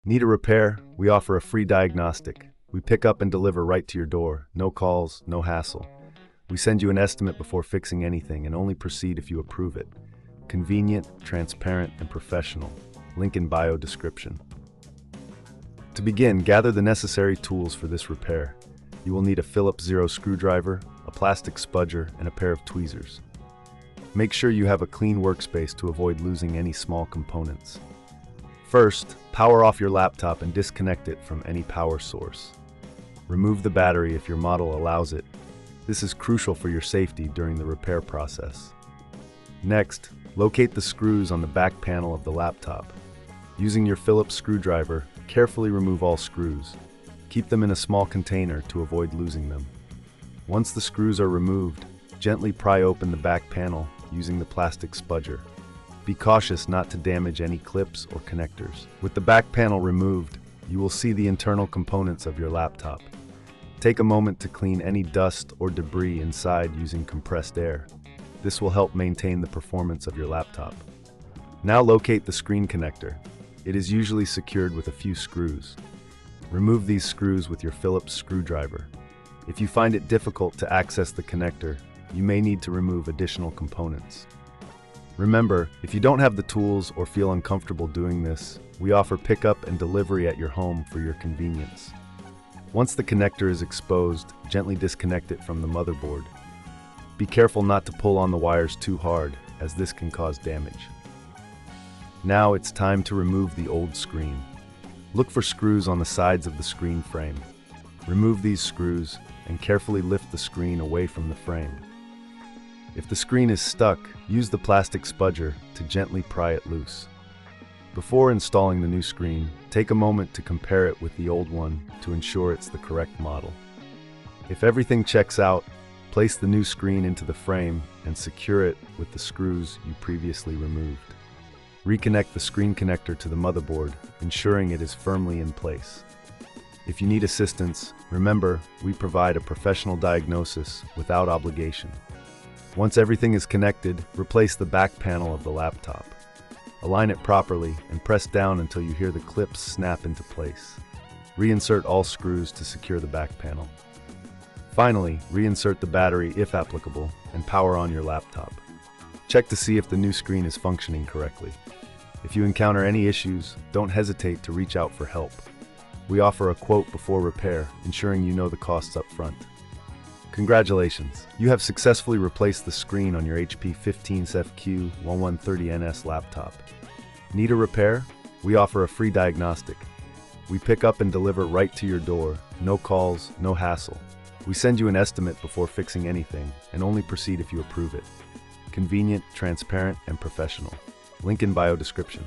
Need a repair? We offer a free diagnostic. We pick up and deliver right to your door. No calls, no hassle. We send you an estimate before fixing anything and only proceed if you approve it. Convenient, transparent, and professional. Link in bio description. To begin, gather the necessary tools for this repair. You will need a Phillips 0 screwdriver, a plastic spudger, and a pair of tweezers. Make sure you have a clean workspace to avoid losing any small components. First, power off your laptop and disconnect it from any power source. Remove the battery if your model allows it. This is crucial for your safety during the repair process. Next, locate the screws on the back panel of the laptop. Using your Phillips screwdriver, carefully remove all screws. Keep them in a small container to avoid losing them. Once the screws are removed, gently pry open the back panel using the plastic spudger. Be cautious not to damage any clips or connectors. With the back panel removed, you will see the internal components of your laptop. Take a moment to clean any dust or debris inside using compressed air. This will help maintain the performance of your laptop. Now locate the screen connector. It is usually secured with a few screws. Remove these screws with your Phillips screwdriver. If you find it difficult to access the connector, you may need to remove additional components. Remember, if you don't have the tools or feel uncomfortable doing this, we offer pickup and delivery at your home for your convenience. Once the connector is exposed, gently disconnect it from the motherboard. Be careful not to pull on the wires too hard, as this can cause damage. Now it's time to remove the old screen. Look for screws on the sides of the screen frame. Remove these screws and carefully lift the screen away from the frame. If the screen is stuck, use the plastic spudger to gently pry it loose. Before installing the new screen, take a moment to compare it with the old one to ensure it's the correct model. If everything checks out, place the new screen into the frame and secure it with the screws you previously removed. Reconnect the screen connector to the motherboard, ensuring it is firmly in place. If you need assistance, remember, we provide a professional diagnosis without obligation. Once everything is connected, replace the back panel of the laptop. Align it properly and press down until you hear the clips snap into place. Reinsert all screws to secure the back panel. Finally, reinsert the battery if applicable and power on your laptop. Check to see if the new screen is functioning correctly. If you encounter any issues, don't hesitate to reach out for help. We offer a quote before repair, ensuring you know the costs up front. Congratulations! You have successfully replaced the screen on your HP 15SFQ1130NS laptop. Need a repair? We offer a free diagnostic. We pick up and deliver right to your door. No calls, no hassle. We send you an estimate before fixing anything and only proceed if you approve it. Convenient, transparent, and professional. Link in bio description.